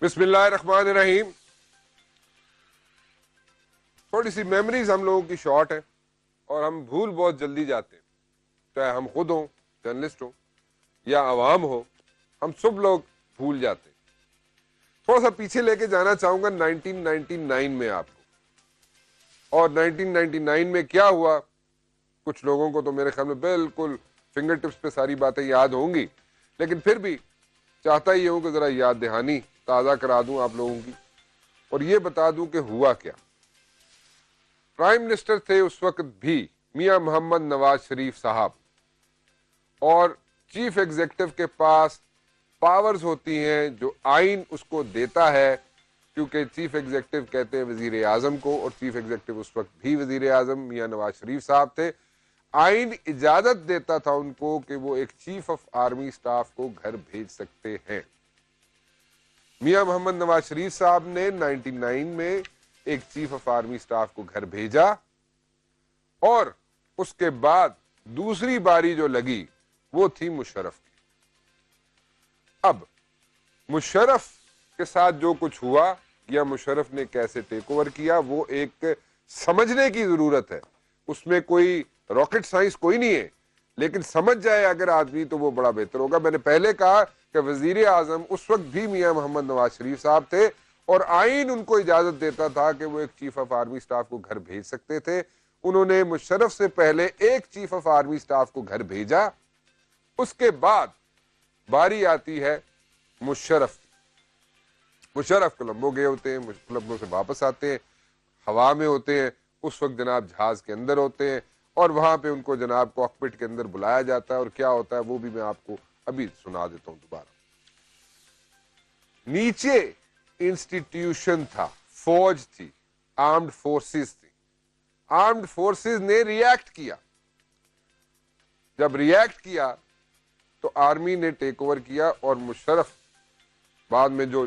بسم اللہ الرحمن الرحیم. تھوڑی سی میموریز ہم لوگوں کی شارٹ ہے اور ہم بھول بہت جلدی جاتے ہیں, چاہے ہم خود ہوں, جرنلسٹ ہوں یا عوام ہو, ہم سب لوگ بھول جاتے ہیں. تھوڑا سا پیچھے لے کے جانا چاہوں گا 1999 میں آپ کو, اور 1999 میں کیا ہوا کچھ لوگوں کو تو میرے خیال میں بالکل فنگر ٹپس پہ ساری باتیں یاد ہوں گی, لیکن پھر بھی چاہتا ہی ہوں کہ ذرا یاد دہانی تازہ کرا دوں آپ لوگوں کی اور یہ بتا دوں کہ ہوا کیا. پرائم منسٹر تھے اس وقت بھی میاں محمد نواز شریف صاحب, اور چیف ایگزیکٹو کے پاس پاورز ہوتی ہیں جو آئین اس کو دیتا ہے, کیونکہ چیف ایگزیکٹو کہتے ہیں وزیر اعظم کو, اور چیف ایگزیکٹو اس وقت بھی وزیر اعظم میاں نواز شریف صاحب تھے. آئین اجازت دیتا تھا ان کو کہ وہ ایک چیف آف آرمی سٹاف کو گھر بھیج سکتے ہیں. میاں محمد نواز شریف صاحب نے 99 میں ایک چیف آف آرمی سٹاف کو گھر بھیجا, اور اس کے بعد دوسری باری جو لگی وہ تھی مشرف کی. اب مشرف کے ساتھ جو کچھ ہوا یا مشرف نے کیسے ٹیک اوور کیا وہ ایک سمجھنے کی ضرورت ہے. اس میں کوئی راکٹ سائنس کوئی نہیں ہے, لیکن سمجھ جائے اگر آدمی تو وہ بڑا بہتر ہوگا. میں نے پہلے کہا کہ وزیر اعظم اس وقت بھی میاں محمد نواز شریف صاحب تھے, اور آئین ان کو اجازت دیتا تھا کہ وہ ایک چیف آف آرمی سٹاف کو گھر بھیج سکتے تھے. انہوں نے مشرف سے پہلے ایک چیف آف آرمی سٹاف کو گھر بھیجا, اس کے بعد باری آتی ہے مشرف. مشرف کولمبو گئے ہوتے ہیں, کولمبو سے واپس آتے ہیں, ہوا میں ہوتے ہیں, اس وقت جناب جہاز کے اندر ہوتے ہیں, اور وہاں پہ ان کو جناب کاکپٹ کے اندر بلایا جاتا ہے, اور کیا ہوتا ہے وہ بھی میں آپ کو ابھی سنا دیتا ہوں دوبارہ. نیچے انسٹیٹیوشن تھا, فوج تھی, آرمڈ فورسز تھی. آرمڈ فورسز نے ریئیکٹ کیا. جب ریئیکٹ کیا تو آرمی نے ٹیک اوور کیا, اور مشرف بعد میں جو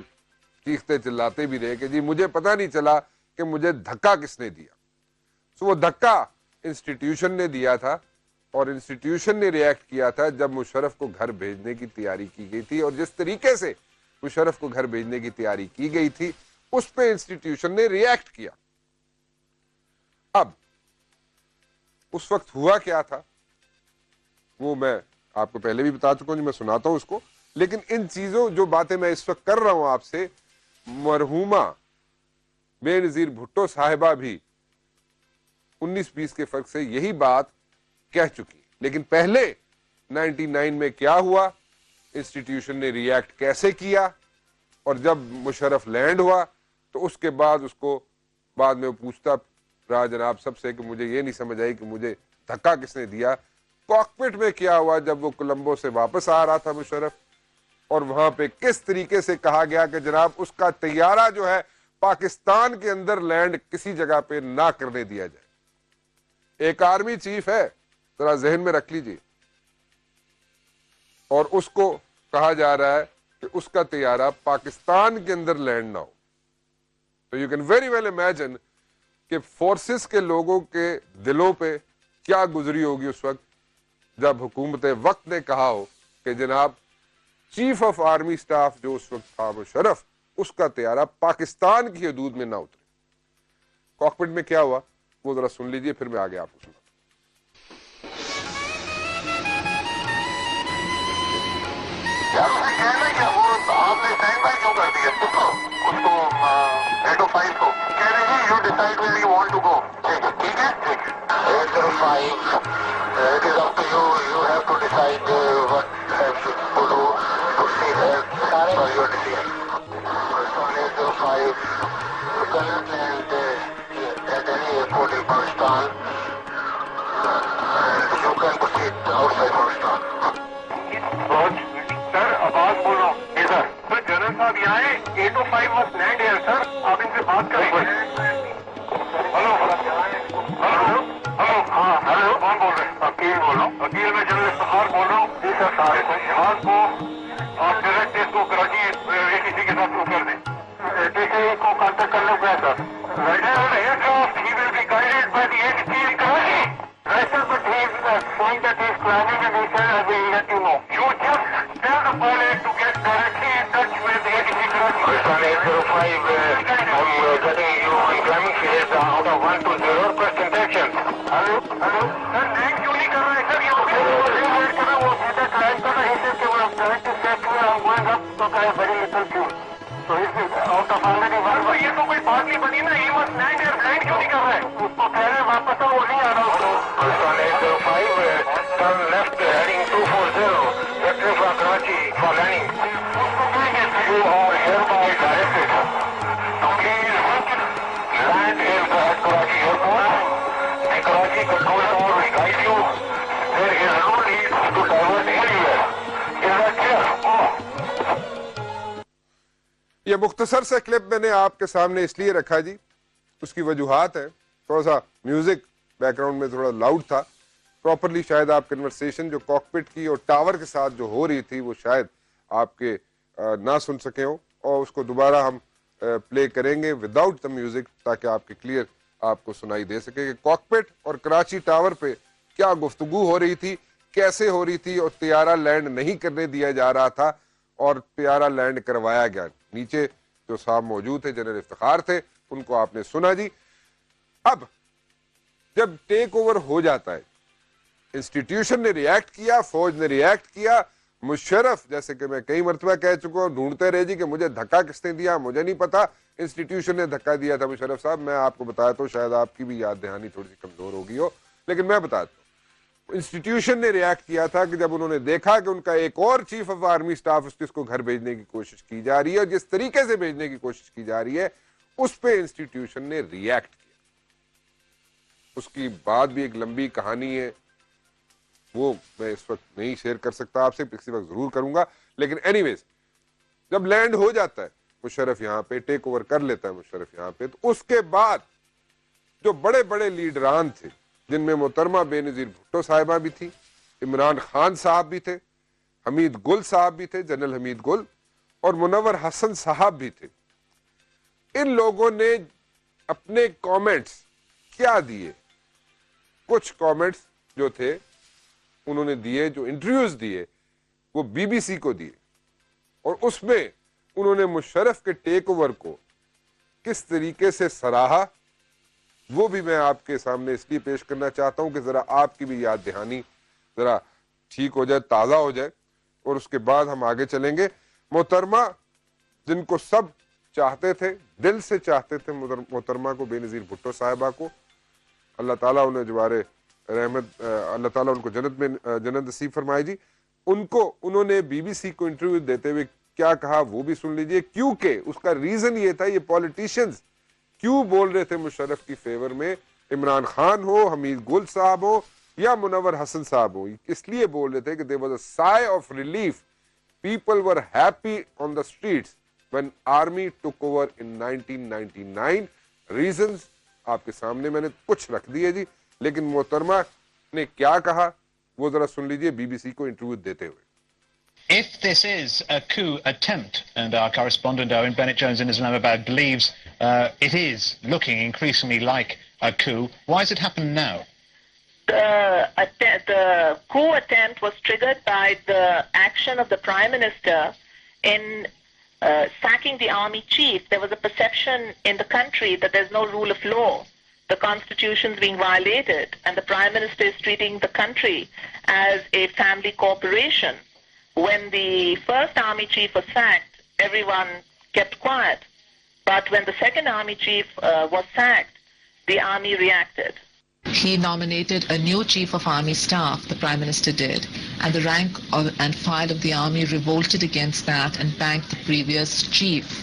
چیختے چلاتے بھی رہے کہ جی مجھے پتا نہیں چلا کہ مجھے دھکا کس نے دیا. سو وہ دھکا انسٹیٹیوشن نے دیا تھا, اور انسٹیٹیوشن نے ریئیکٹ کیا تھا جب مشرف کو گھر بھیجنے کی تیاری کی گئی تھی, اور جس طریقے سے مشرف کو گھر بھیجنے کی تیاری کی گئی تھی اس پہ انسٹیٹیوشن نے ریئیکٹ کیا. اب اس وقت ہوا کیا تھا وہ میں آپ کو پہلے بھی بتا چکا ہوں, میں سناتا ہوں اس کو, لیکن ان چیزوں جو باتیں میں اس وقت کر رہا ہوں آپ سے, مرحومہ بے نظیر بھٹو صاحبہ بھی 19-20 کے فرق سے یہی بات کہہ چکی. لیکن پہلے 99 میں کیا ہوا, انسٹیٹیوشن نے ریئیکٹ کیسے کیا, اور جب مشرف لینڈ ہوا تو اس کے بعد اس کو بعد میں وہ پوچھتا رہا جناب سب سے کہ مجھے یہ نہیں سمجھ آئی کہ مجھے دھکا کس نے دیا. کاکپٹ میں کیا ہوا جب وہ کولمبو سے واپس آ رہا تھا مشرف, اور وہاں پہ کس طریقے سے کہا گیا کہ جناب اس کا طیارہ جو ہے پاکستان کے اندر لینڈ کسی جگہ پہ نہ کرنے دیا جائے. ایک آرمی چیف ہے, ذرا ذہن میں رکھ لیجیے, اور اس کو کہا جا رہا ہے کہ اس کا طیارہ پاکستان کے اندر لینڈ نہ ہو. تو you can very well imagine کہ فورسز کے لوگوں کے دلوں پہ کیا گزری ہوگی اس وقت جب حکومت وقت نے کہا ہو کہ جناب چیف آف آرمی سٹاف جو اس وقت تھا مشرف, اس کا طیارہ پاکستان کی حدود میں نہ اترے. کاکپٹ میں کیا ہوا وہ ذرا سن لیجئے, پھر میں آگے آپ کو سنا. آپ نے اسٹینڈ بائی کیوں کر دیا اس کو 805 کو کہہ رہے ہیں you decide where you want to go. ٹھیک ہے 805 it is up to you. You have to decide what to do to see that for your decision. So 805 you cannot land at any airport in Pakistan and you can proceed outside Pakistan. سر آواز بولو ادھر. سر general صاحب یہاں ہے 805 was land year. سر آپ ان سے بات کریں. ہلو ہلو ہلو ہاں ہلو کون بول رہے ہیں؟ وکیل بول رہا ہوں. وکیل میں جنرل افتخار بول رہا ہوں. جی سر صاحب جہاز کو آپ ڈائریکٹ اس کو کراچی ATC کے ساتھ شروع کر دیں. ATC کو کانٹیکٹ کر لوں گا sir. Aircraft he will be guided by the ATC in Karachi. Right sir, but he is saying that he is planning and he said I will let you know. You just tell the pilot to get directly in touch with ATC Karachi. Sir land کیوں نہیں کر رہا ہے سر؟ یہ وہ land کر رہا ہے کہ وہ تو آؤٹ آف آلریڈی یہ تو کوئی بات نہیں بنی نا. یہ مت لینڈ کیوں نہیں کر رہا ہے؟ اس کو کہہ رہے ہیں واپس وہ نہیں آ رہا. Left heading 240 vector for Karachi for landing. You are hereby directed to please land in at Karachi Airport. The Karachi Control Tower will guide you. There is no need to divert anywhere. Is that clear? یہ مختصر سا clip میں نے آپ کے سامنے اس لیے رکھا جی, اس کی وجوہات ہیں. تھوڑا سا میوزک بیک گراؤنڈ میں تھوڑا لاؤڈ تھا. پراپرلی شاید آپ کنورسیشن جو کاکپٹ کی اور ٹاور کے ساتھ جو ہو رہی تھی وہ شاید آپ کے نہ سن سکے ہوں, اور اس کو دوبارہ ہم پلے کریں گے وداؤٹ دا میوزک تاکہ آپ کے کلیئر آپ کو سنائی دے سکے کہ کاکپٹ اور کراچی ٹاور پہ کیا گفتگو ہو رہی تھی, کیسے ہو رہی تھی, اور طیارہ لینڈ نہیں کرنے دیا جا رہا تھا اور طیارہ لینڈ کروایا گیا. نیچے جو صاحب موجود تھے جنرل افتخار تھے, ان کو آپ نے سنا جی. اب جب ٹیک اوور ہو جاتا ہے, انسٹیٹیوشن نے ریاکٹ کیا, فوج نے ریاکٹ کیا, مشرف جیسے کہ میں کئی مرتبہ کہہ چکا ہوں, ڈھونڈتے رہے جی کہ مجھے دھکا کس نے دیا, مجھے نہیں پتا, انسٹیٹیوشن نے دھکا دیا تھا. مشرف صاحب میں آپ کو بتایا تو شاید آپ کی بھی یاد دہانی تھوڑی سی کمزور ہوگی ہو, لیکن میں بتاتا ہوں. انسٹیٹیوشن نے ریاکٹ کیا تھا کہ جب انہوں نے دیکھا کہ ان کا ایک اور چیف آف آرمی سٹاف اس کو گھر بھیجنے کی کوشش کی جا رہی ہے, اور جس طریقے سے بھیجنے کی کوشش کی جا رہی ہے اس پہ انسٹیٹیوشن نے ریاکٹ کیا. اس کی بعد بھی ایک لمبی کہانی ہے, وہ میں اس وقت نہیں شیئر کر سکتا آپ سے, کسی وقت ضرور کروں گا. لیکن اینی ویز جب لینڈ ہو جاتا ہے مشرف یہاں پہ, ٹیک اوور کر لیتا ہے مشرف یہاں پہ, تو اس کے بعد جو بڑے بڑے لیڈران تھے جن میں محترمہ بے نظیر بھٹو صاحبہ بھی تھی, عمران خان صاحب بھی تھے, حمید گل صاحب بھی تھے, جنرل حمید گل, اور منور حسن صاحب بھی تھے. ان لوگوں نے اپنے کامنٹس کیا دیے؟ کچھ کامنٹس جو تھے انہوں نے دیے, جو انٹرویوز دیے وہ بی بی سی کو دیے, اور اس میں انہوں نے مشرف کے ٹیک اوور کو کس طریقے سے سراہا وہ بھی میں آپ کے سامنے اس لیے پیش کرنا چاہتا ہوں کہ ذرا آپ کی بھی یاد دہانی ذرا ٹھیک ہو جائے, تازہ ہو جائے, اور اس کے بعد ہم آگے چلیں گے. محترمہ جن کو سب چاہتے تھے, دل سے چاہتے تھے محترمہ کو, بے نظیر بھٹو صاحبہ کو, اللہ تعالیٰ انہیں جوارے رحمت, اللہ تعالیٰ ان کو جنت نصیب فرمائے جی. ان کو انہوں نے بی بی سی کو انٹرویو دیتے ہوئے کیا کہا وہ بھی سن لیجئے, کیونکہ اس کا ریزن یہ تھا, یہ پولیٹیشنز کیوں بول رہے تھے مشرف کی فیور میں, عمران خان ہو, حمید گل صاحب ہو یا منور حسن صاحب ہو, اس لیے بول رہے تھے کہ there was a sigh of relief, people were happy on the streets when army took over in 1999. reasons آپ کے سامنے میں نے کچھ رکھ دیے جی, لیکن محترمہ نے کیا کہا وہ ذرا سن لیجئے بی بی سی کو انٹرویو دیتے ہوئے. If this is a coup attempt, and our correspondent Owen Bennett-Jones in Islamabad believes it is looking increasingly like a coup, why has it happened now? The coup attempt was triggered by the action of the Prime Minister in sacking the army chief. There was a perception in the country that there's no rule of law. The constitution's being violated, and the Prime Minister is treating the country as a family corporation. When the first army chief was sacked, everyone kept quiet. But when the second army chief was sacked, the army reacted. He nominated a new chief of army staff, the Prime Minister did, and the rank and file of the army revolted against that and banked the previous chief.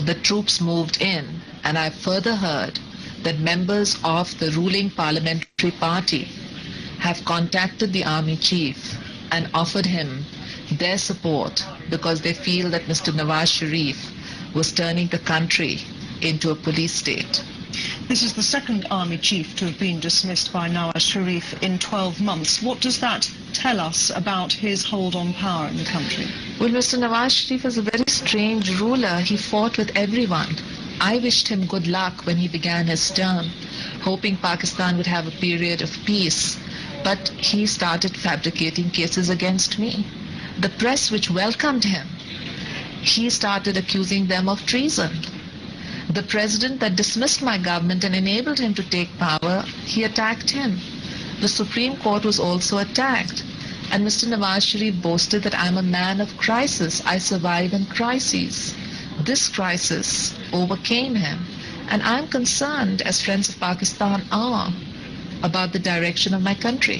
The troops moved in, and I further heard that members of the ruling parliamentary party have contacted the army chief and offered him their support because they feel that Mr. Nawaz Sharif was turning the country into a police state. This is the second army chief to have been dismissed by Nawaz Sharif in 12 months. What does that tell us about his hold on power in the country? Well, Mr. Nawaz Sharif is a very strange ruler. He fought with everyone. I wished him good luck when he began his term, hoping Pakistan would have a period of peace. But he started fabricating cases against me. The press which welcomed him, he started accusing them of treason. The president that dismissed my government and enabled him to take power, he attacked him. The Supreme Court was also attacked. And Mr. Nawaz Sharif boasted that I'm a man of crisis. I survive in crises. This crisis overcame him. And I'm concerned, as friends of Pakistan are, about the direction of my country.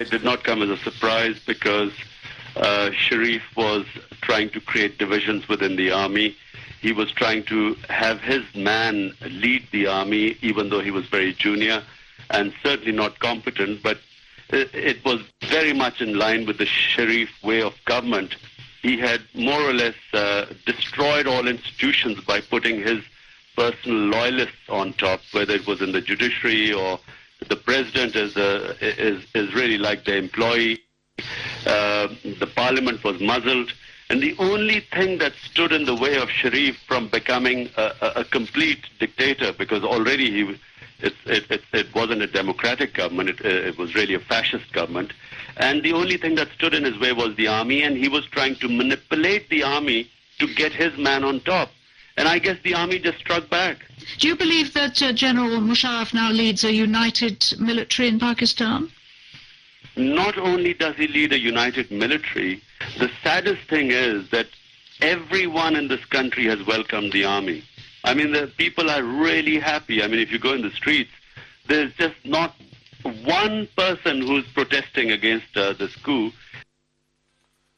It did not come as a surprise because Sharif was trying to create divisions within the army. He was trying to have his man lead the army, even though he was very junior and certainly not competent. But it was very much in line with the Sharif way of government. He had more or less destroyed all institutions by putting his personal loyalists on top, whether it was in the judiciary or the president is really like the employee. The parliament was muzzled. And the only thing that stood in the way of Sharif from becoming a complete dictator, because already it wasn't a democratic government, it was really a fascist government. And the only thing that stood in his way was the army, and he was trying to manipulate the army to get his man on top. And I guess the army just struck back. Do you believe that General Musharraf now leads a united military in Pakistan? Not only does he lead a united military, the saddest thing is that everyone in this country has welcomed the army. I mean, the people are really happy. I mean, if you go in the streets, there's just not one person who's protesting against this coup.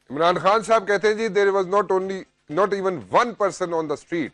Imran Khan sahab kehte hain ji, there was not even one person on the street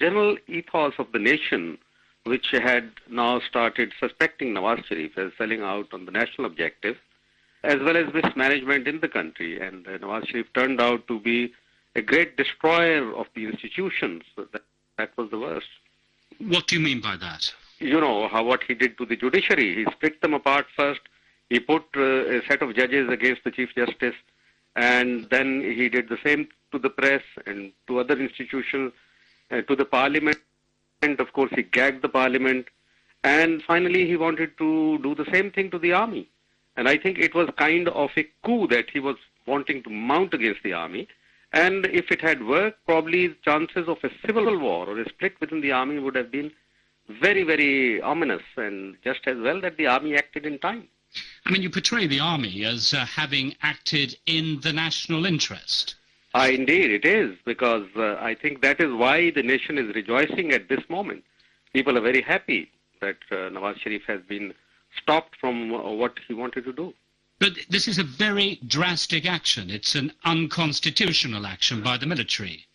general ethos of the nation, which had now started suspecting Nawaz Sharif as selling out on the national objective, as well as mismanagement in the country. And Nawaz Sharif turned out to be a great destroyer of the institutions. That was the worst. What do you mean by that? You know what he did to the judiciary. He split them apart first. He put a set of judges against the Chief Justice, and then he did the same to the press and to other institutions, to the parliament. And of course, he gagged the parliament. And finally, he wanted to do the same thing to the army. And I think it was kind of a coup that he was wanting to mount against the army. And if it had worked, probably the chances of a civil war or a split within the army would have been very, very ominous, and just as well that the army acted in time. I mean, you portray the army as having acted in the national interest. Indeed, it is, because I think that is why the nation is rejoicing at this moment. People are very happy that Nawaz Sharif has been stopped from what he wanted to do. But this is a very drastic action. It's an unconstitutional action by the military.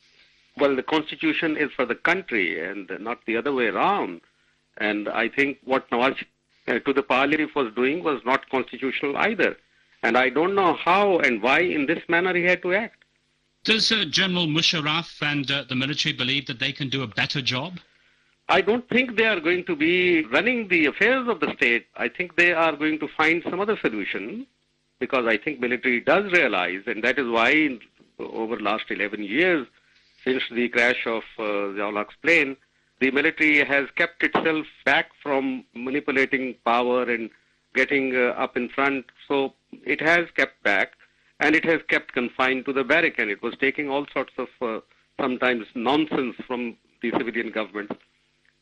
Well, the constitution is for the country and not the other way around. And I think what Nawaz to the parliament was doing was not constitutional either. And I don't know how and why in this manner he had to act. Does General Musharraf and the military believe that they can do a better job? I don't think they are going to be running the affairs of the state. I think they are going to find some other solution, because I think military does realize, and that is why over the last 11 years, since the crash of Ziaul-Haq's plane, the military has kept itself back from manipulating power and getting up in front. So it has kept back, and it has kept confined to the barrack, and it was taking all sorts of sometimes nonsense from the civilian government.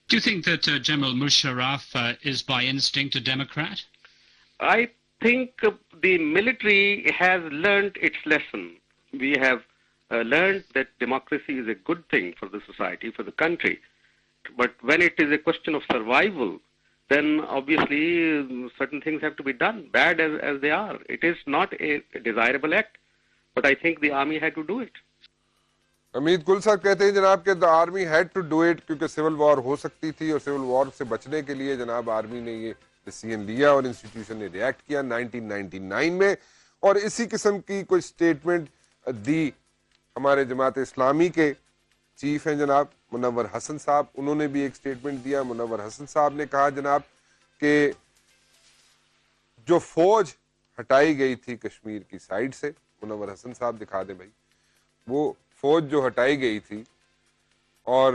Do you think that General Musharraf is by instinct a Democrat? I think the military has learned its lesson. We have learned that democracy is a good thing for the society, for the country. But when it is a question of survival, then obviously certain things have to be done, bad as they are. It is not a desirable act, but I think the army had to do it. امید گل صاحب کہتے ہیں جناب کہ the army had to do it کیونکہ civil war ہو سکتی تھی اور سول وار سے بچنے کے لیے جناب آرمی نے یہ ڈیسیژن لیا اور انسٹیٹیوشن نے ریئیکٹ کیا 1999 میں اور اسی قسم کی کوئی سٹیٹمنٹ دی ہمارے جماعت اسلامی کے چیف ہیں جناب منور حسن صاحب. انہوں نے بھی ایک سٹیٹمنٹ دیا. منور حسن صاحب نے کہا جناب کہ جو فوج ہٹائی گئی تھی کشمیر کی سائڈ سے, منور حسن صاحب دکھا دیں بھائی, وہ فوج جو ہٹائی گئی تھی اور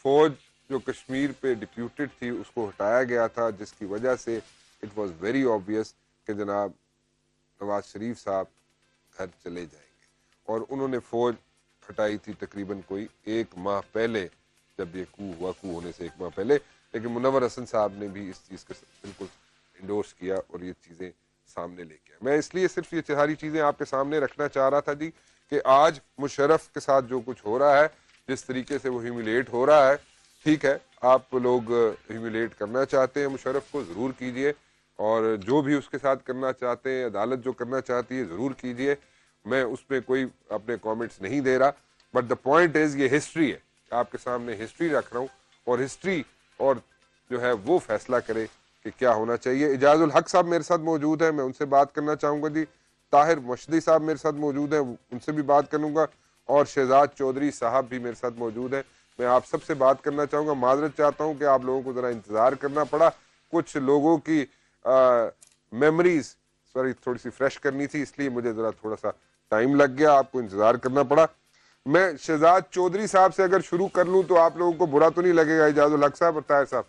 فوج جو کشمیر پہ ڈپیوٹڈ تھی اس کو ہٹایا گیا تھا, جس کی وجہ سے اٹ واز ویری آبویس کہ جناب نواز شریف صاحب گھر چلے جائیں گے. اور انہوں نے فوج ہٹائی تھی تقریباً کوئی 1 ماہ پہلے, جب یہ کو ہوا, کو ہونے سے 1 ماہ پہلے. لیکن منور حسن صاحب نے بھی اس چیز کو بالکل انڈورس کیا اور یہ چیزیں سامنے لے کے. میں اس لیے صرف یہ ساری چیزیں آپ کے سامنے رکھنا چاہ رہا تھا جی کہ آج مشرف کے ساتھ جو کچھ ہو رہا ہے, جس طریقے سے وہ ہیومیلیٹ ہو رہا ہے, ٹھیک ہے آپ لوگ ہیومیلیٹ کرنا چاہتے ہیں مشرف کو ضرور کیجئے, اور جو بھی اس کے ساتھ کرنا چاہتے ہیں, عدالت جو کرنا چاہتی ہے ضرور کیجئے. میں اس میں کوئی اپنے کامنٹس نہیں دے رہا, بٹ دا پوائنٹ از یہ ہسٹری ہے, آپ کے سامنے ہسٹری رکھ رہا ہوں, اور ہسٹری اور جو ہے وہ فیصلہ کرے کہ کیا ہونا چاہیے. اجاز الحق صاحب میرے ساتھ موجود ہیں, میں ان سے بات کرنا چاہوں گا جی. طاہر مشدی صاحب میرے ساتھ موجود ہیں, ان سے بھی بات کروں گا, اور شہزاد چودھری صاحب بھی میرے ساتھ موجود ہیں. میں آپ سب سے بات کرنا چاہوں گا. معذرت چاہتا ہوں کہ آپ لوگوں کو ذرا انتظار کرنا پڑا, کچھ لوگوں کی میموریز تھوڑی سی فریش کرنی تھی, اس لیے مجھے ذرا تھوڑا سا ٹائم لگ گیا, آپ کو انتظار کرنا پڑا. میں شہزاد چودھری صاحب سے اگر شروع کر لوں تو آپ لوگوں کو برا تو نہیں لگے گا, اجاز الحق صاحب اور طاہر صاحب؟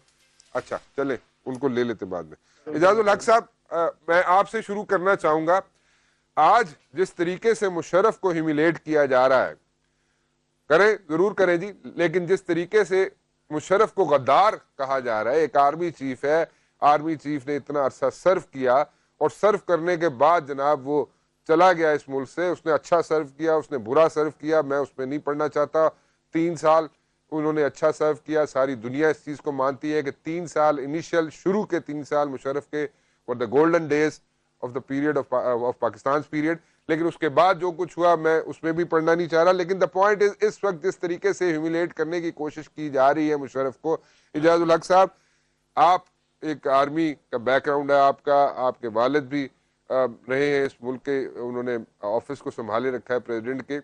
اچھا چلیں ان کو لے لیتے بعد میں. اجاز الحق صاحب میں آپ سے شروع کرنا چاہوں گا. آج جس طریقے سے مشرف کو ہیومیلیٹ کیا جا رہا ہے, کریں ضرور کریں جی, لیکن جس طریقے سے مشرف کو غدار کہا جا رہا ہے, ایک آرمی چیف ہے, آرمی چیف نے اتنا عرصہ سرو کیا, اور سرو کرنے کے بعد جناب وہ چلا گیا اس ملک سے. اس نے اچھا سرو کیا, اس نے برا سرو کیا, میں اس میں نہیں پڑھنا چاہتا. 3 سال انہوں نے اچھا سرو کیا, ساری دنیا اس چیز کو مانتی ہے کہ 3 سال انیشیل شروع کے 3 سال مشرف کے اور the golden days of the period of Pakistan period. لیکن اس کے بعد جو کچھ ہوا میں اس میں بھی پڑھنا نہیں چاہ رہا. لیکن دا پوائنٹ از اس وقت جس طریقے سے ہیومیلیٹ کرنے کی کوشش کی جا رہی ہے مشرف کو. اجاز الحق صاحب, آپ ایک آرمی کا بیک گراؤنڈ ہے آپ کا, آپ کے والد بھی رہے ہیں اس ملک کے, انہوں نے آفس کو سنبھالے رکھا ہے پریزیڈنٹ کے,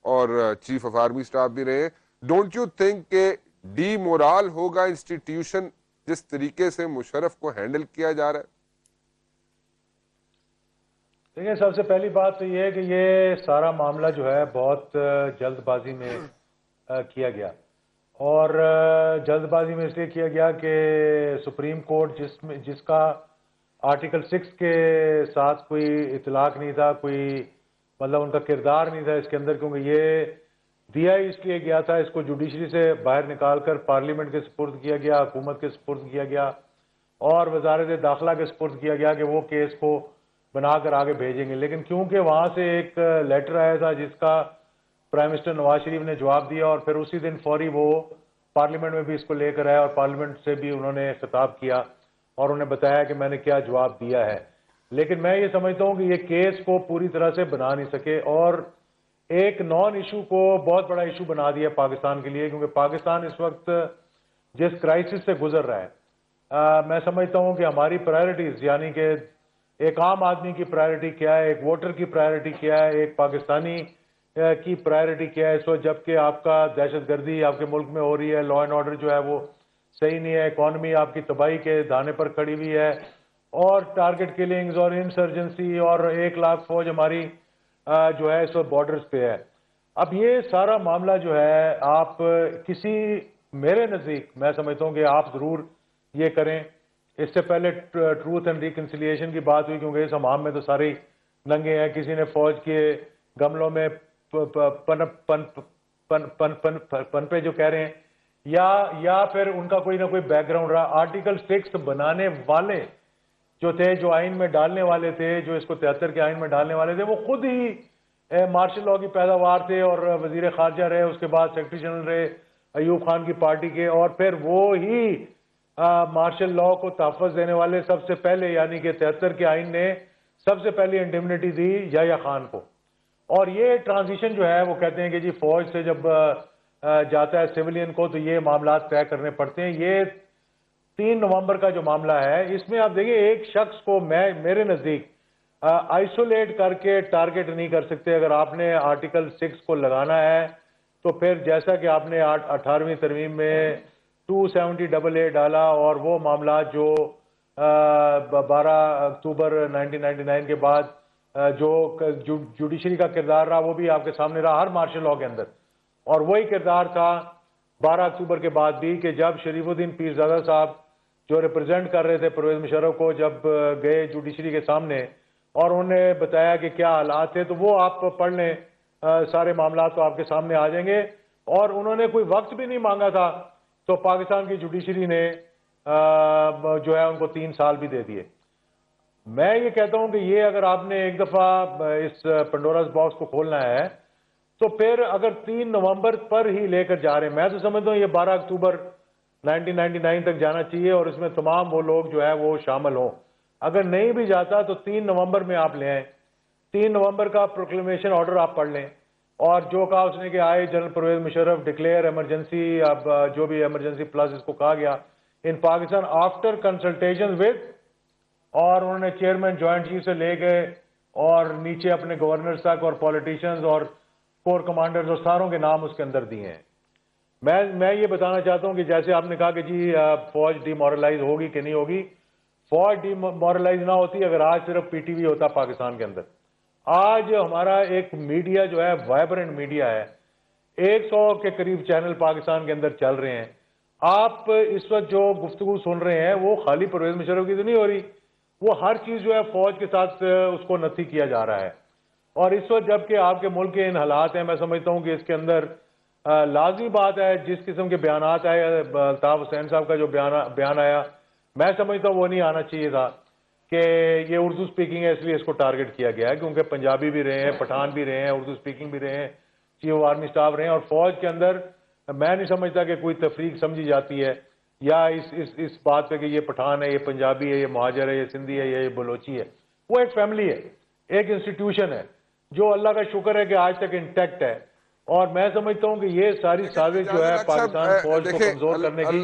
اور چیف آف آرمی اسٹاف بھی رہے ہیں. ڈونٹ یو تھنک کہ ڈی مورال ہوگا انسٹیٹیوشن جس طریقے سے مشرف کو ہینڈل کیا جا رہا ہے؟ دیکھیں, سب سے پہلی بات تو یہ ہے کہ یہ سارا معاملہ جو ہے بہت جلد بازی میں کیا گیا, اور جلد بازی میں اس لیے کیا گیا کہ سپریم کورٹ جس کا آرٹیکل 6 کے ساتھ کوئی اطلاق نہیں تھا, کوئی مطلب ان کا کردار نہیں تھا اس کے اندر, کیونکہ یہ دیا ہی اس لیے گیا تھا, اس کو جوڈیشری سے باہر نکال کر پارلیمنٹ کے سپرد کیا گیا, حکومت کے سپرد کیا گیا, اور وزارت داخلہ کے سپرد کیا گیا کہ وہ کیس کو بنا کر آگے بھیجیں گے. لیکن کیونکہ وہاں سے ایک لیٹر آیا تھا جس کا پرائم منسٹر نواز شریف نے جواب دیا, اور پھر اسی دن فوری وہ پارلیمنٹ میں بھی اس کو لے کر آئے, اور پارلیمنٹ سے بھی انہوں نے خطاب کیا اور انہیں بتایا کہ میں نے کیا جواب دیا ہے. لیکن میں یہ سمجھتا ہوں کہ یہ کیس کو پوری طرح سے بنا نہیں سکے, اور ایک نان ایشو کو بہت بڑا ایشو بنا دیا پاکستان کے لیے, کیونکہ پاکستان اس وقت جس کرائسس سے گزر رہا ہے, میں سمجھتا ہوں کہ ہماری پرائرٹیز, یعنی کہ ایک عام آدمی کی پرائرٹی کیا ہے, ایک ووٹر کی پرائرٹی کیا ہے, ایک پاکستانی کی پرائرٹی کیا ہے اس وقت, جبکہ آپ کا دہشت گردی آپ کے ملک میں ہو رہی ہے, لا اینڈ آرڈر جو ہے وہ صحیح نہیں ہے, اکانومی آپ کی تباہی کے دھانے پر کھڑی ہوئی ہے, اور ٹارگٹ کلنگز اور انسرجنسی, اور 1 لاکھ فوج ہماری جو ہے اس وقت بارڈرز پہ ہے. اب یہ سارا معاملہ جو ہے آپ کسی, میرے نزدیک میں سمجھتا ہوں کہ آپ ضرور یہ کریں. اس سے پہلے ٹروتھ اینڈ ریکنسیلیشن کی بات ہوئی, کیونکہ اس ہمام میں تو سارے ننگے ہیں, کسی نے فوج کے گملوں میں پن پہ جو کہہ رہے ہیں, یا پھر ان کا کوئی نہ کوئی بیک گراؤنڈ رہا. آرٹیکل 6 بنانے والے جو تھے, جو آئین میں ڈالنے والے تھے, جو اس کو 73 کے آئین میں ڈالنے والے تھے, وہ خود ہی مارشل لاء کی پیداوار تھے, اور وزیر خارجہ رہے, اس کے بعد سیکرٹری جنرل رہے ایوب خان کی پارٹی کے, اور پھر وہ ہی مارشل لاء کو تحفظ دینے والے سب سے پہلے, یعنی کہ 73 کے آئین نے سب سے پہلی انڈیمنٹی دی یحییٰ خان کو. اور یہ ٹرانزیشن جو ہے وہ کہتے ہیں کہ جی فوج سے جب جاتا ہے سیولین کو تو یہ معاملات طے کرنے پڑتے ہیں. یہ 3 نومبر کا جو معاملہ ہے, اس میں آپ دیکھیں ایک شخص کو میرے نزدیک آئسولیٹ کر کے ٹارگٹ نہیں کر سکتے. اگر آپ نے آرٹیکل 6 کو لگانا ہے تو پھر جیسا کہ آپ نے 18ویں ترمیم میں 270AA ڈالا, اور وہ معاملات جو 12 اکتوبر 1999 کے بعد جو جوڈیشری کا کردار رہا وہ بھی آپ کے سامنے رہا ہر مارشل لاء کے اندر, اور وہی کردار تھا 12 اکتوبر کے بعد بھی, کہ جب شریف الدین پیرزادہ صاحب جو ریپرزینٹ کر رہے تھے پرویز مشرف کو, جب گئے جوڈیشری کے سامنے اور انہوں نے بتایا کہ کیا حالات تھے, تو وہ آپ پڑھ لیں, سارے معاملات تو آپ کے سامنے آ جائیں گے. اور انہوں نے کوئی وقت بھی نہیں مانگا تھا, تو پاکستان کی جوڈیشری نے جو ہے ان کو 3 سال بھی دے دیے. میں یہ کہتا ہوں کہ یہ اگر آپ نے ایک دفعہ اس پنڈوراز باکس کو کھولنا ہے تو پھر اگر 3 نومبر پر ہی لے کر جا رہے ہیں, میں تو سمجھتا ہوں یہ 12 اکتوبر 1999 تک جانا چاہیے, اور اس میں تمام وہ لوگ جو ہے وہ شامل ہوں. اگر نہیں بھی جاتا تو 3 نومبر میں آپ لے آئیں, 3 نومبر کا پروکلیمیشن آرڈر آپ پڑھ لیں, اور جو کہا اس نے کہ آئے general Pervez Musharraf declare emergency, اب جو بھی ایمرجنسی پلس اس کو کہا گیا in Pakistan after consultation with, اور انہوں نے چیئرمین جوائنٹ چیف سے لے گئے اور نیچے اپنے گورنرز تک اور پولیٹیشنز اور کور کمانڈرز اور ساروں کے نام اس کے اندر دیے ہیں. میں یہ بتانا چاہتا ہوں کہ جیسے آپ نے کہا کہ جی فوج ڈی مورلائز ہوگی کہ نہیں ہوگی, فوج ڈی مورلائز نہ ہوتی اگر آج صرف پی ٹی وی ہوتا پاکستان کے اندر. آج ہمارا ایک میڈیا جو ہے وائبرنٹ میڈیا ہے, 100 کے قریب چینل پاکستان کے اندر چل رہے ہیں. آپ اس وقت جو گفتگو سن رہے ہیں وہ خالی پرویز مشرف کی تو نہیں ہو رہی, وہ ہر چیز جو ہے فوج کے ساتھ اس کو نتھی کیا جا رہا ہے. اور اس وقت جب کہ آپ کے ملک کے ان حالات ہیں, میں سمجھتا ہوں کہ اس کے اندر لازمی بات ہے, جس قسم کے بیانات آئے, الطاف حسین صاحب کا جو بیان آیا, میں سمجھتا ہوں وہ نہیں آنا چاہیے تھا کہ یہ اردو سپیکنگ ہے اس لیے اس کو ٹارگٹ کیا گیا ہے, کیونکہ پنجابی بھی رہے ہیں, پٹھان بھی رہے ہیں, اردو سپیکنگ بھی رہے ہیں, چیف آف آرمی سٹاف رہے ہیں, اور فوج کے اندر میں نہیں سمجھتا کہ کوئی تفریق سمجھی جاتی ہے یا اس بات پہ کہ یہ پٹھان ہے, یہ پنجابی ہے, یہ مہاجر ہے, یہ سندھی ہے, یہ بلوچی ہے. وہ ایک فیملی ہے, ایک انسٹیٹیوشن ہے جو اللہ کا شکر ہے کہ آج تک انٹیکٹ ہے. اور میں سمجھتا ہوں کہ یہ ساری سازش جو ہے پاکستان فوج کو کمزور کرنے کی,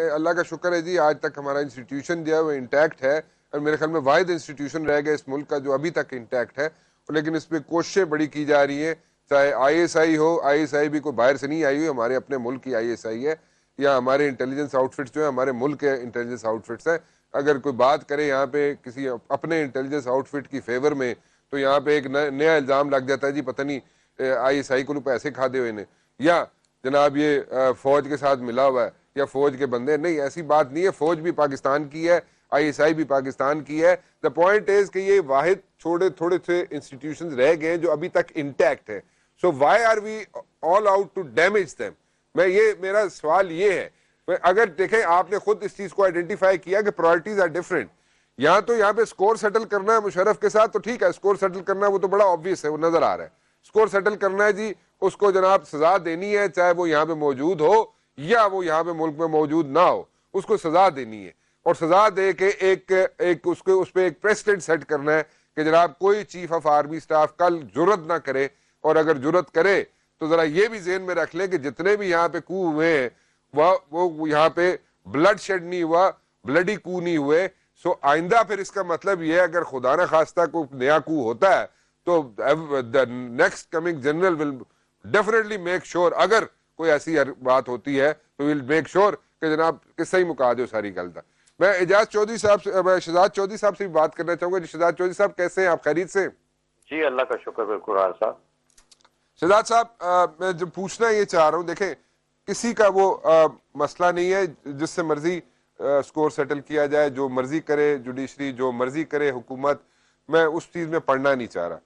اللہ کا شکر ہے جی آج تک ہمارا انسٹیٹیوشن جو ہے وہ انٹیکٹ ہے, اور میرے خیال میں واحد انسٹیٹیوشن رہ گیا اس ملک کا جو ابھی تک انٹیکٹ ہے. لیکن اس پہ کوششیں بڑی کی جا رہی ہیں, چاہے I S I who, I S I بھی کوئی باہر سے نہیں آئی ہوئی, ہمارے اپنے ملک کی آئی ایس آئی ہے, یا ہمارے انٹیلیجنس آؤٹ فٹس جو ہیں ہمارے ملک کے انٹیلیجنس آؤٹ فٹس ہیں. اگر کوئی بات کرے یہاں پہ کسی اپنے انٹیلیجنس آؤٹ فٹ کی فیور میں, تو یہاں پہ ایک نیا الزام لگ جاتا ہے جی پتہ نہیں آئی ایس آئی کو پیسے کھا دے ہوئے نے, یا جناب یہ فوج کے ساتھ ملا ہوا ہے, یا فوج کے بندے. نہیں, ایسی بات نہیں ہے, فوج بھی پاکستان کی ہے, آئی ایس آئی بھی پاکستان کی ہے. دا پوائنٹ از کہ یہ واحد تھوڑے سے انسٹیٹیوشنز رہ گئے ہیں جو ابھی تک انٹیکٹ ہیں. So why are we all out to damage them? میرا سوال یہ ہے, اگر دیکھیں آپ نے خود اس چیز کو آئیڈینٹیفائی کیا کہ پرائرٹیز آر ڈفرینٹ. یہاں پہ سکور سیٹل کرنا ہے مشرف کے ساتھ تو ٹھیک ہے, سکور سیٹل کرنا ہے وہ تو بڑا آبویس ہے, وہ نظر آ رہا ہے. سکور سیٹل کرنا ہے جی, اس کو جناب سزا دینی ہے, چاہے وہ یہاں پہ موجود ہو یا وہ یہاں پہ ملک میں موجود نہ ہو, اس کو سزا دینی ہے. اور سزا دے کے اس پہ ایک پریسیڈنٹ سیٹ کرنا ہے کہ جناب کوئی چیف آف آرمی سٹاف کل جرت نہ کرے اور اگر جرت کرے تو ذرا یہ بھی ذہن میں رکھ لیں کہ جتنے بھی یہاں پہ کو ہوئے ہیں وہ یہاں پہ بلڈ شیڈ نہیں ہوا, بلڈی کو نہیں ہوئے. سو آئندہ پھر اس کا مطلب یہ ہے اگر خدا نہ خواستہ کوئی نیا کو ہوتا ہے تو the next coming general will definitely make sure, اگر کوئی ایسی بات ہوتی ہے تو will make sure کہ جناب قصہ ہی مکا دو ساری گل دا. میں اعجاز چودھری صاحب سے, شہزاد چودھری صاحب سے بھی بات کرنا چاہوں گا. شہزاد چودھری صاحب کیسے ہیں آپ, خیریت سے؟ جی اللہ کا شکر, بالکل صاحب. شہزاد صاحب میں جو پوچھنا یہ چاہ رہا ہوں, دیکھیں کسی کا وہ مسئلہ نہیں ہے, جس سے مرضی سکور سیٹل کیا جائے, جو مرضی کرے جوڈیشری, جو مرضی کرے حکومت, میں اس چیز میں پڑھنا نہیں چاہ رہا.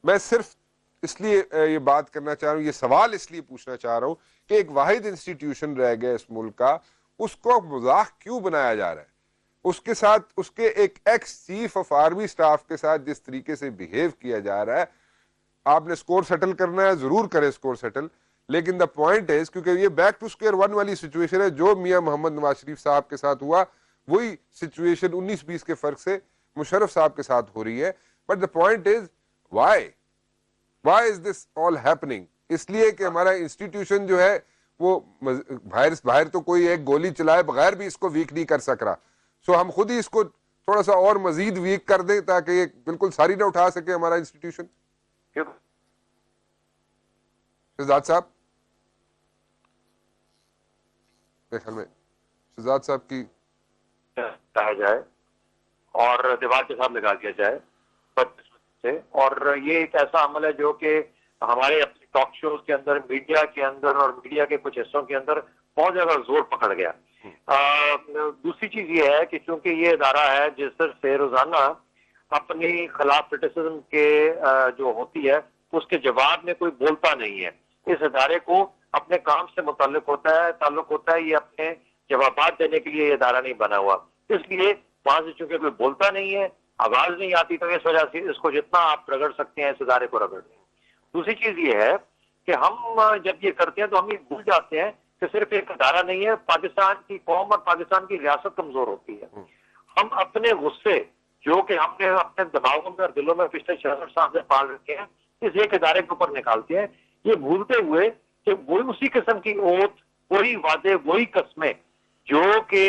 میں صرف اس لیے یہ بات کرنا چاہ رہا ہوں, یہ سوال اس لیے پوچھنا چاہ رہا ہوں کہ ایک واحد انسٹیٹیوشن رہ گیا اس ملک کا, اس کو مذاق کیوں بنایا جا رہا ہے؟ اس کے ساتھ, اس کے ایک x chief of army staff کے ساتھ جس طریقے سے بیہیو کیا جا رہا ہے, آپ نے سکور سیٹل کرنا ہے ضرور کرے سکور سیٹل, لیکن دا پوائنٹ از, کیونکہ یہ بیک ٹو سکوئر ون والی سچویشن ہے, جو میاں محمد نواز شریف صاحب کے ساتھ ہوا وہی سچویشن 19-20 کے فرق سے مشرف صاحب کے ساتھ ہو رہی ہے. But the point is why is this all happening? اس لیے کہ ہمارا انسٹیٹیوشن جو ہے وہ باہر تو کوئی ایک گولی چلائے بغیر بھی اس کو ویک نہیں کر سک رہا. سو ہم خود ہی اس کو تھوڑا سا اور مزید ویک کر دیں تاکہ یہ بالکل ساری نہ اٹھا سکے ہمارا انسٹیٹیوشن. شہزاد صاحب, میرے خیال میں شہزاد صاحب کی کہا جائے اور دیوار کے ساتھ لگا دیا جائے سے, اور یہ ایک ایسا عمل ہے جو کہ ہمارے اپنے ٹاک شوز کے اندر, میڈیا کے اندر اور میڈیا کے کچھ حصوں کے اندر بہت زیادہ زور پکڑ گیا. دوسری چیز یہ ہے کہ چونکہ یہ ادارہ ہے جس سے روزانہ اپنی خلاف کرٹیسزم کے جو ہوتی ہے اس کے جواب میں کوئی بولتا نہیں ہے. اس ادارے کو اپنے کام سے تعلق ہوتا ہے, یہ اپنے جوابات دینے کے لیے یہ ادارہ نہیں بنا ہوا. اس لیے وہاں سے چونکہ کوئی بولتا نہیں ہے, آواز نہیں آتی, تو اس وجہ سے اس کو جتنا آپ رگڑ سکتے ہیں اس ادارے کو رگڑ دیں. دوسری چیز یہ ہے کہ ہم جب یہ کرتے ہیں تو ہم یہ بھول جاتے ہیں کہ صرف ایک ادارہ نہیں ہے, پاکستان کی قوم اور پاکستان کی ریاست کمزور ہوتی ہے. ہم اپنے غصے جو کہ ہم نے اپنے دماغوں میں اور دلوں میں پچھلے 66 سال سے پال رکھے ہیں اس ایک ادارے کے اوپر نکالتے ہیں, یہ بھولتے ہوئے کہ وہی اسی قسم کی اوت, وہی وعدے, وہی قسمیں جو کہ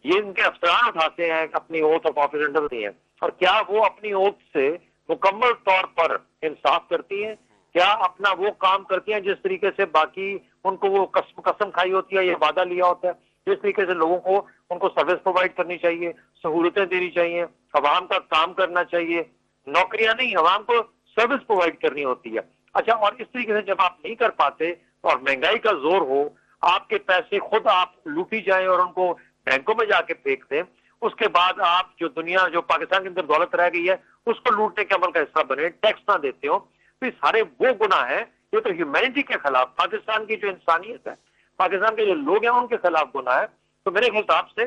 یہ ان کے افسران اٹھاتے ہیں اپنی oath of office under the ہیں, اور کیا وہ اپنی اوتھ سے مکمل طور پر انصاف کرتی ہیں؟ کیا اپنا وہ کام کرتی ہیں جس طریقے سے باقی ان کو وہ قسم کھائی ہوتی ہے, یہ وعدہ لیا ہوتا ہے, جس طریقے سے لوگوں کو ان کو سروس پرووائڈ کرنی چاہیے, سہولتیں دینی چاہیے, عوام کا کام کرنا چاہیے, نوکریاں نہیں عوام کو سروس پرووائڈ کرنی ہوتی ہے. اچھا, اور اس طریقے سے جب آپ نہیں کر پاتے اور مہنگائی کا زور ہو, آپ کے پیسے خود آپ لوٹی جائیں اور ان کو بینکوں میں جا کے پھینک دیں, اس کے بعد آپ جو دنیا جو پاکستان کے اندر دولت رہ گئی ہے اس کو لوٹنے کے عمل کا حصہ بنے, ٹیکس نہ دیتے ہو, تو یہ سارے وہ گناہ ہیں یہ تو ہیومینٹی کے خلاف, پاکستان کی جو انسانیت ہے, پاکستان کے جو لوگ ہیں ان کے خلاف گناہ ہے. تو میرے حساب سے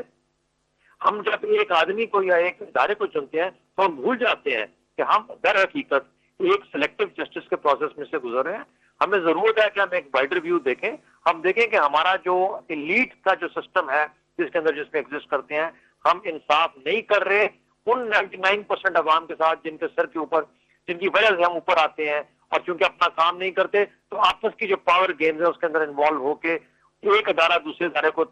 ہم جب ایک آدمی کو یا ایک ادارے کو چنتے ہیں تو ہم بھول جاتے ہیں کہ ہم در حقیقت ایک سلیکٹو جسٹس کے پروسیس میں سے گزر رہے ہیں. ہمیں ضرورت ہے کہ ہم ایک وائڈر ویو دیکھیں, ہم دیکھیں کہ ہمارا جو ایلیٹ کا جو سسٹم ہے جس کے اندر جس میں ایگزسٹ کرتے ہیں, ہم انصاف نہیں کر رہے ان 99% عوام کے ساتھ جن کے سر کے اوپر, جن کی وجہ سے ہم اوپر آتے ہیں, اور چونکہ اپنا کام نہیں کرتے تو آپس کی جو پاور گیمز ہے اس کے اندر انوالو ہو کے ایک ادارہ دوسرے ادارے کو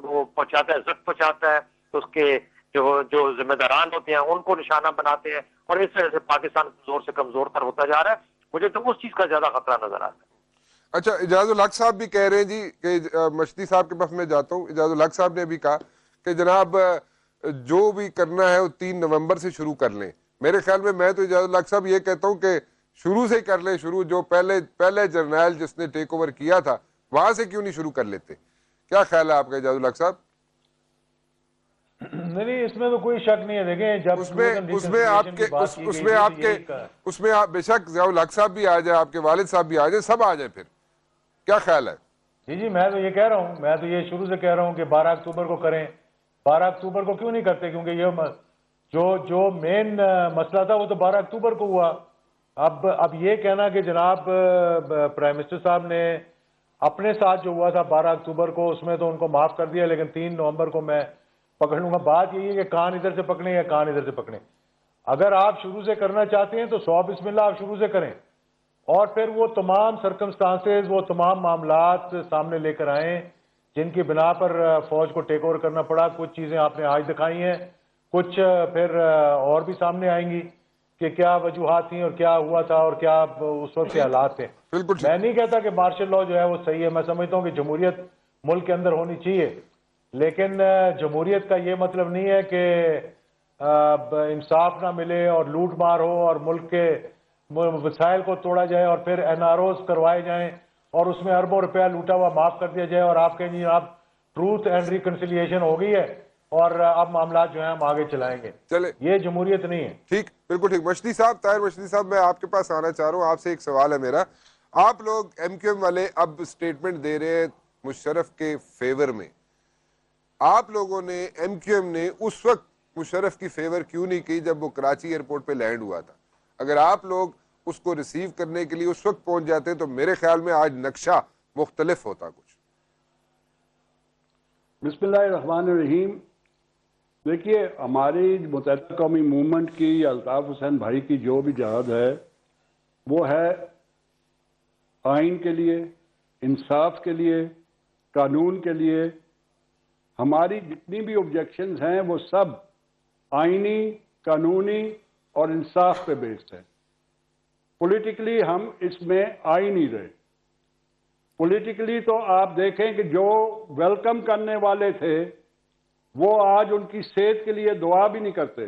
وہ پہنچاتا ہے, زخم پہنچاتا ہے, اس کے جو ذمہ داران ہوتے ہیں ان کو نشانہ بناتے ہیں, اور اس وجہ سے پاکستان کمزور سے کمزور تر ہوتا جا رہا ہے. مجھے تو اس چیز کا زیادہ خطرہ نظر آتا ہے. اچھا, اعجاز الحق صاحب بھی کہہ رہے ہیں جی کہ مشتی صاحب کے پاس میں جاتا ہوں, اعجاز الحق صاحب نے بھی کہا کہ جناب جو بھی کرنا ہے وہ 3 نومبر سے شروع کر لیں. میرے خیال میں تو اعجاز الحق صاحب یہ کہتا ہوں کہ شروع سے ہی کر لیں, شروع جو پہلے جرنیل جس نے ٹیک اوور کیا تھا وہاں سے کیوں نہیں شروع کر لیتے؟ کیا خیال ہے آپ کا اعجاز الحق صاحب؟ نہیں, اس میں تو کوئی شک نہیں ہے. دیکھیں جب اس میں آپ بے شک ضیاء الحق صاحب بھی آ جائے, آپ کے والد صاحب بھی آ جائے, سب آ جائیں, پھر کیا خیال ہے؟ جی میں تو یہ کہہ رہا ہوں, میں تو یہ شروع سے کہہ رہا ہوں کہ 12 اکتوبر کو کریں. 12 اکتوبر کو کیوں نہیں کرتے؟ کیونکہ یہ جو مین مسئلہ تھا وہ تو 12 اکتوبر کو ہوا. اب یہ کہنا کہ جناب پرائم منسٹر صاحب نے اپنے ساتھ جو ہوا تھا 12 اکتوبر کو اس میں تو ان کو معاف کر دیا, لیکن 3 نومبر کو میں پکڑ لوں گا. بات یہی ہے کہ کان ادھر سے پکڑیں یا کان ادھر سے پکڑیں. اگر آپ شروع سے کرنا چاہتے ہیں تو 100 بسم اللہ آپ شروع سے کریں, اور پھر وہ تمام سرکمسٹانسز، وہ تمام معاملات سامنے لے کر آئیں جن کی بنا پر فوج کو ٹیک اوور کرنا پڑا. کچھ چیزیں آپ نے آج دکھائی ہیں، کچھ پھر اور بھی سامنے آئیں گی کہ کیا وجوہات تھیں اور کیا ہوا تھا اور کیا اس وقت کے حالات تھے. میں نہیں کہتا کہ مارشل لاء جو ہے وہ صحیح ہے، میں سمجھتا ہوں کہ جمہوریت ملک کے اندر ہونی چاہیے، لیکن جمہوریت کا یہ مطلب نہیں ہے کہ انصاف نہ ملے اور لوٹ مار ہو اور ملک کے وسائل کو توڑا جائے اور پھر NROs کروائے جائیں اور اس میں اربوں روپیہ لوٹا ہوا معاف کر دیا جائے اور آپ کہیں جی اب ٹروتھ اینڈ ریکنسیلیشن ہو گئی ہے اور اب معاملات جو ہیں ہم آگے چلائیں گے. چلے یہ جمہوریت نہیں ہے. ٹھیک، بالکل ٹھیک. مشدی صاحب، طاہر مشدی صاحب، میں آپ کے پاس آنا چاہ رہا ہوں. آپ سے ایک سوال ہے میرا. آپ لوگ MQM والے اب سٹیٹمنٹ دے رہے ہیں مشرف کے فیور میں. آپ لوگوں نے MQM نے اس وقت مشرف کی فیور کیوں نہیں کی جب وہ کراچی ایئرپورٹ پہ لینڈ ہوا تھا؟ اگر آپ لوگ اس کو ریسیو کرنے کے لیے اس وقت پہنچ جاتے تو میرے خیال میں آج نقشہ مختلف ہوتا کچھ. بسم اللہ الرحمن الرحیم. دیکھیے، ہماری متحدہ قومی موومنٹ کی یا الطاف حسین بھائی کی جو بھی جہاد ہے وہ ہے آئین کے لیے، انصاف کے لیے، قانون کے لیے. ہماری جتنی بھی آبجیکشنز ہیں وہ سب آئینی، قانونی اور انصاف پہ بیسڈ ہے. پولیٹیکلی ہم اس میں آ ہی نہیں رہے. پولیٹیکلی تو آپ دیکھیں کہ جو ویلکم کرنے والے تھے وہ آج ان کی صحت کے لیے دعا بھی نہیں کرتے.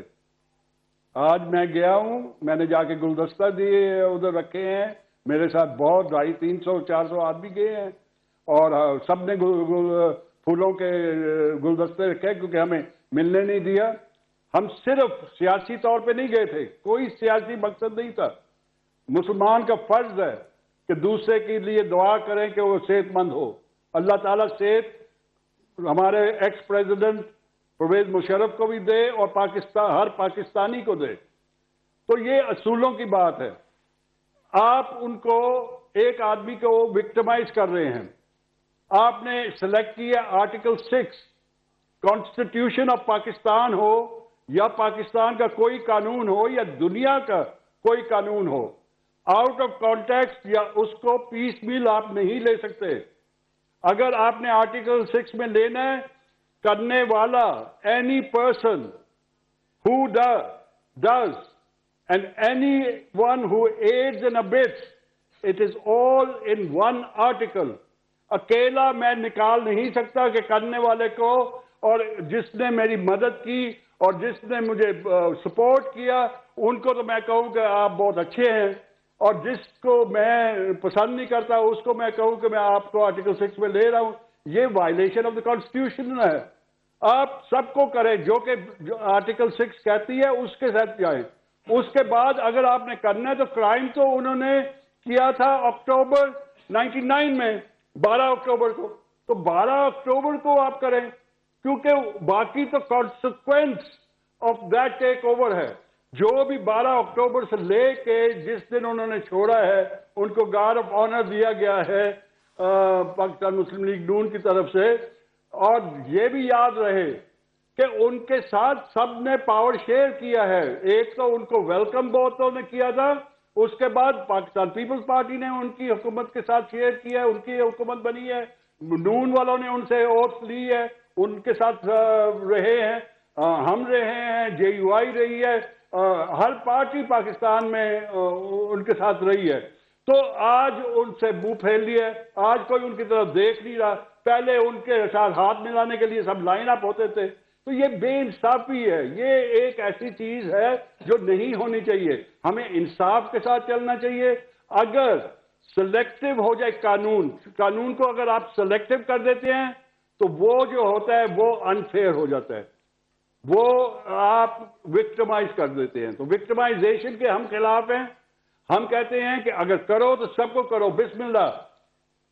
آج میں گیا ہوں، میں نے جا کے گلدستہ دیے ادھر رکھے ہیں، میرے ساتھ بہت 250 300 400 آدمی گئے ہیں اور سب نے پھولوں کے گلدستے رکھے کیونکہ ہمیں ملنے نہیں دیا. ہم صرف سیاسی طور پہ نہیں گئے تھے، کوئی سیاسی مقصد نہیں تھا. مسلمان کا فرض ہے کہ دوسرے کے لیے دعا کریں کہ وہ صحت مند ہو. اللہ تعالیٰ صحت ہمارے ایکس پریزیڈنٹ پرویز مشرف کو بھی دے اور ہر پاکستانی کو دے. تو یہ اصولوں کی بات ہے. آپ ان کو ایک آدمی کو وکٹمائز کر رہے ہیں. آپ نے سلیکٹ کیا آرٹیکل 6 کانسٹیٹیوشن آف پاکستان ہو یا پاکستان کا کوئی قانون ہو یا دنیا کا کوئی قانون ہو، آؤٹ آف کانٹیکسٹ یا اس کو پیس میل آپ نہیں لے سکتے. اگر آپ نے آرٹیکل 6 میں لینا ہے، کرنے والا any person who does and anyone who aids and abets, it is all in one article. اکیلا میں نکال نہیں سکتا کہ کرنے والے کو اور جس نے میری مدد کی اور جس نے مجھے سپورٹ کیا ان کو تو میں کہوں کہ آپ بہت اچھے ہیں، اور جس کو میں پسند نہیں کرتا اس کو میں کہوں کہ میں آپ کو آرٹیکل 6 میں لے رہا ہوں. یہ وائلیشن آف دا کانسٹیٹیوشن ہے. آپ سب کو کریں جو کہ آرٹیکل 6 کہتی ہے اس کے ساتھ جائیں. اس کے بعد اگر آپ نے کرنا ہے تو کرائم تو انہوں نے کیا تھا اکتوبر 99 میں 12 اکتوبر کو، تو 12 اکتوبر کو آپ کریں کیونکہ باقی تو consequence of that take over ہے. جو بھی 12 اکتوبر سے لے کے جس دن انہوں نے چھوڑا ہے ان کو گارڈ آف آنر دیا گیا ہے پاکستان مسلم لیگ نون کی طرف سے. اور یہ بھی یاد رہے کہ ان کے ساتھ سب نے پاور شیئر کیا ہے. ایک تو ان کو ویلکم بہتوں نے کیا تھا، اس کے بعد پاکستان پیپلز پارٹی نے ان کی حکومت کے ساتھ شیئر کیا ہے، ان کی حکومت بنی ہے. نون والوں نے ان سے اوتھ لی ہے، ان کے ساتھ رہے ہیں، ہم رہے ہیں، JUI رہی ہے، ہر پارٹی پاکستان میں ان کے ساتھ رہی ہے. تو آج ان سے منہ پھیر لیا ہے، آج کوئی ان کی طرف دیکھ نہیں رہا. پہلے ان کے ساتھ ہاتھ ملانے کے لیے سب لائن اپ ہوتے تھے. تو یہ بے انصافی ہے، یہ ایک ایسی چیز ہے جو نہیں ہونی چاہیے. ہمیں انصاف کے ساتھ چلنا چاہیے. اگر سلیکٹو ہو جائے قانون کو اگر آپ سلیکٹو کر دیتے ہیں تو وہ جو ہوتا ہے وہ انفیئر ہو جاتا ہے، وہ آپ وکٹمائز کر دیتے ہیں. تو وکٹمائزیشن کے ہم خلاف ہیں. ہم کہتے ہیں کہ اگر کرو تو سب کو کرو بسم اللہ،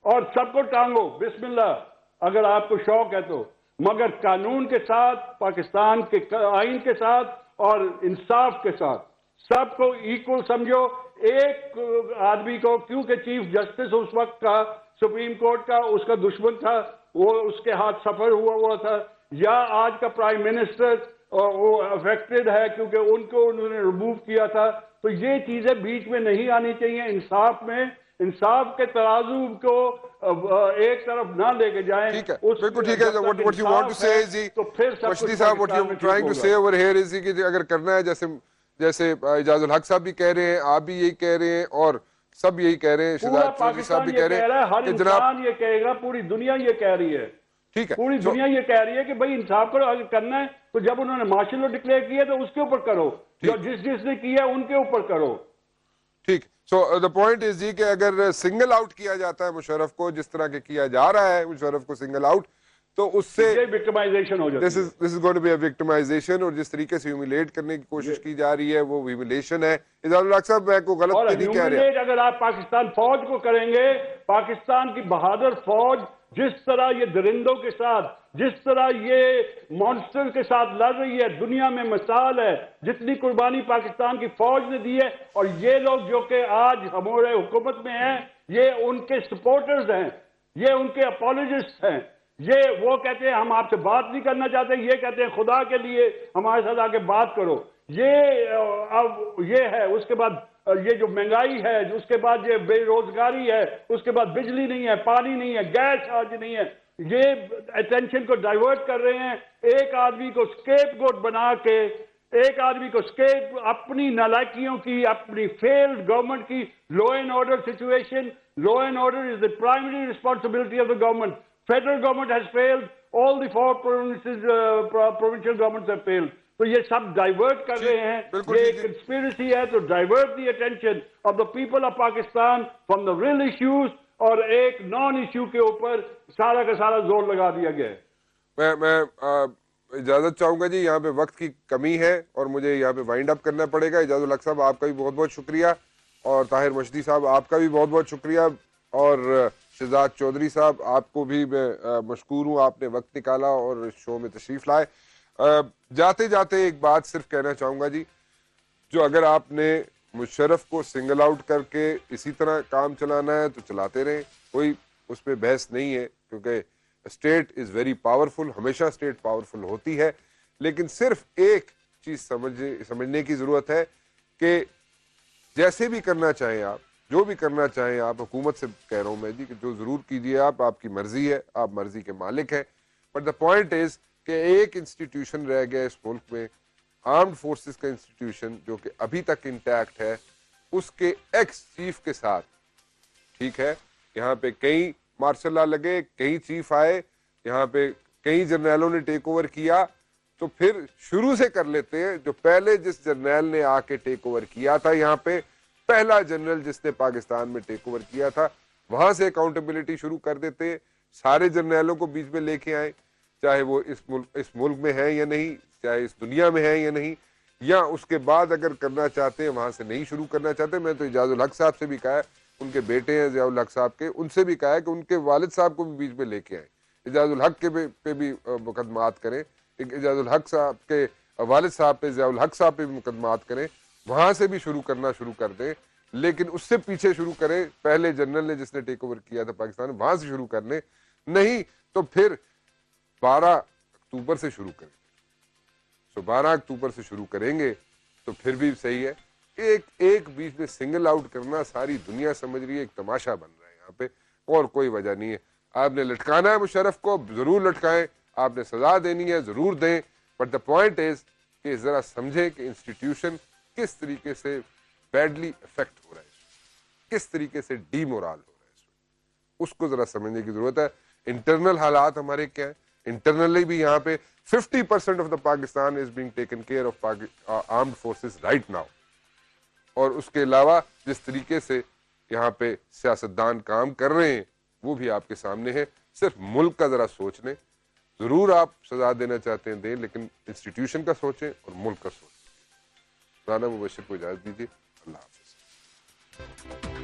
اور سب کو ٹانگو بسم اللہ اگر آپ کو شوق ہے تو، مگر قانون کے ساتھ، پاکستان کے آئین کے ساتھ اور انصاف کے ساتھ سب کو ایکول سمجھو. ایک آدمی کو کیونکہ چیف جسٹس اس وقت کا سپریم کورٹ کا اس کا دشمن تھا، وہ اس کے ہاتھ سفر ہوا تھا، یا آج کا پرائم منسٹر وہ افیکٹڈ ہے کیونکہ ان کو انہوں نے ریموو کیا تھا. تو یہ چیزیں بیچ میں نہیں آنی چاہیے. انصاف میں انصاف کے ترازو کو ایک طرف نہ لے کے جائیں. بالکل ٹھیک ہے. what you want to say is جی مشتی صاحب what you trying to say over here is کہ اگر کرنا ہے جیسے اعجاز الحق صاحب بھی کہہ رہے ہیں, آپ بھی یہی کہہ رہے ہیں اور سب یہی کہہ رہے ہیں, شہزاد چودھری صاحب بھی کہہ رہے ہیں, ہر انسان یہ کہے گا, پوری دنیا یہ کہہ رہی ہے. ٹھیک ہے, پوری دنیا یہ کہہ رہی ہے کہ بھائی انصاف کرو. اگر کرنا ہے تو جب انہوں نے مارشل لا ڈکلیئر کیا تو اس کے اوپر کرو, جس نے کیا ان کے اوپر کرو. ٹھیک. سو the point is جی کہ اگر سنگل آؤٹ کیا جاتا ہے مشرف کو جس طرح کے کیا جا رہا ہے مشرف کو سنگل آؤٹ, تو اس سے وکٹمائزیشن ہو جاتی ہے. this is going to be a victimization, اور جس طریقے سے ہیوملیٹ کرنے کی کوشش کی جا رہی ہے وہ ہیوملیشن ہے. اعجاز الحق صاحب میں کو غلط نہیں کہہ رہا. اگر آپ پاکستان فوج کو کریں گے, پاکستان کی بہادر فوج جس طرح یہ درندوں کے ساتھ, جس طرح یہ مانسٹر کے ساتھ لڑ رہی ہے, دنیا میں مثال ہے. جتنی قربانی پاکستان کی فوج نے دی ہے, اور یہ لوگ جو کہ آج ہمارے حکومت میں ہیں یہ ان کے سپورٹرز ہیں, یہ ان کے اپولوجسٹ ہیں. یہ وہ کہتے ہیں ہم آپ سے بات نہیں کرنا چاہتے, یہ کہتے ہیں خدا کے لیے ہمارے ساتھ آ کے بات کرو. یہ ہے. اس کے بعد یہ جو مہنگائی ہے, اس کے بعد یہ بے روزگاری ہے, اس کے بعد بجلی نہیں ہے, پانی نہیں ہے, گیس آج نہیں ہے. یہ اٹینشن کو ڈائیورٹ کر رہے ہیں. ایک آدمی کو اسکیپ گوٹ بنا کے, ایک آدمی کو اپنی نالائکیوں کی, اپنی فیلڈ گورنمنٹ کی. Law and order situation, law and order is the primary responsibility of the government. Federal government has failed. All the 4 provincial governments have failed. تو یہ سب ڈائیورٹ کر رہے ہیں. یہ کنسپیرسی ہے تو divert the attention of the people of Pakistan from the real issues, اور ایک نان ایشو کے اوپر سارا کا سارا زور لگا دیا گیا ہے. میں اجازت چاہوں گا جی, یہاں پہ وقت کی کمی ہے اور مجھے یہاں پہ وائنڈ اپ کرنا پڑے گا. اعجاز الحق صاحب آپ کا بھی بہت بہت شکریہ, اور طاہر مشدی صاحب آپ کا بھی بہت بہت شکریہ, اور شہزاد چودھری صاحب آپ کو بھی میں مشکور ہوں, آپ نے وقت نکالا اور شو میں تشریف لائے. جاتے جاتے ایک بات صرف کہنا چاہوں گا جی, جو اگر آپ نے مشرف کو سنگل آؤٹ کر کے اسی طرح کام چلانا ہے تو چلاتے رہیں, کوئی اس پہ بحث نہیں ہے, کیونکہ اسٹیٹ از ویری پاورفل, ہمیشہ اسٹیٹ پاورفل ہوتی ہے. لیکن صرف ایک چیز سمجھنے کی ضرورت ہے کہ جیسے بھی کرنا چاہیں آپ, جو بھی کرنا چاہیں آپ, حکومت سے کہہ رہا ہوں میں جی کہ جو ضرور کیجیے آپ کی مرضی ہے, آپ مرضی کے مالک ہیں. بٹ دا پوائنٹ از کہ ایک انسٹیٹیوشن رہ گیا اس ملک میں, آرمڈ فورسز کا انسٹیٹیوشن, جو کہ ابھی تک انٹیکٹ ہے, اس کے ایکس چیف کے ساتھ. ٹھیک ہے, یہاں پہ کئی مارشل لا لگے, کئی چیف آئے, یہاں پہ کئی جرنیلوں نے ٹیک اوور کیا, تو پھر شروع سے کر لیتے ہیں. جو پہلے جس جرنیل نے آ کے ٹیک اوور کیا تھا, یہاں پہ پہلا جنرل جس نے پاکستان میں ٹیک اوور کیا تھا, وہاں سے اکاؤنٹیبلٹی شروع کر دیتے ہیں. سارے جرنیلوں کو بیچ میں لے کے آئیں, چاہے وہ اس ملک میں ہیں یا نہیں, چاہے اس دنیا میں ہیں یا نہیں, یا اس کے بعد اگر کرنا چاہتے ہیں وہاں سے نہیں شروع کرنا چاہتے. میں تو اعجاز الحق صاحب سے بھی کہا ہے, ان کے بیٹے ہیں ضیاء الحق صاحب کے, ان سے بھی کہا ہے کہ ان کے والد صاحب کو بھی بیچ میں لے کے آئیں, اعجاز الحق کے پہ بھی مقدمات کریں, اعجاز الحق صاحب کے والد صاحب پہ, ضیاء الحق صاحب پہ بھی مقدمات کریں, وہاں سے بھی شروع کرنا شروع کر دیں. لیکن اس سے پیچھے شروع کریں, پہلے جنرل نے جس نے ٹیک اوور کیا تھا پاکستان, وہاں سے شروع کرنے, نہیں تو پھر 12 اکتوبر سے شروع کریں. 12 اکتوبر سے شروع کریں گے تو پھر بھی صحیح ہے. ایک بیچ میں سنگل آؤٹ کرنا ساری دنیا سمجھ رہی ہے ایک تماشا بن رہا ہے یہاں پہ, اور کوئی وجہ نہیں ہے. آپ نے لٹکانا ہے مشرف کو, ضرور لٹکائیں, آپ نے سزا دینی ہے ضرور دیں. بٹ دا پوائنٹ از کہ ذرا سمجھیں کہ انسٹیٹیوشن کس طریقے سے بیڈلی افیکٹ ہو رہا ہے, کس طریقے سے ڈی مورال ہو رہا ہے, اس کو ذرا سمجھنے کی ضرورت ہے. انٹرنل حالات ہمارے کیا ہیں, انٹرنلی بھی یہاں پہ 50% of the Pakistan is being taken care of armed forces right now. اور اس کے علاوہ جس طریقے سے یہاں پہ سیاستدان کام کر رہے ہیں وہ بھی آپ کے سامنے ہے. صرف ملک کا ذرا سوچ لیں, ضرور آپ سزا دینا چاہتے ہیں دیں, لیکن انسٹیٹیوشن کا سوچیں اور ملک کا سوچیں. رانا مبشر کو اجازت دیجیے, اللہ حافظ.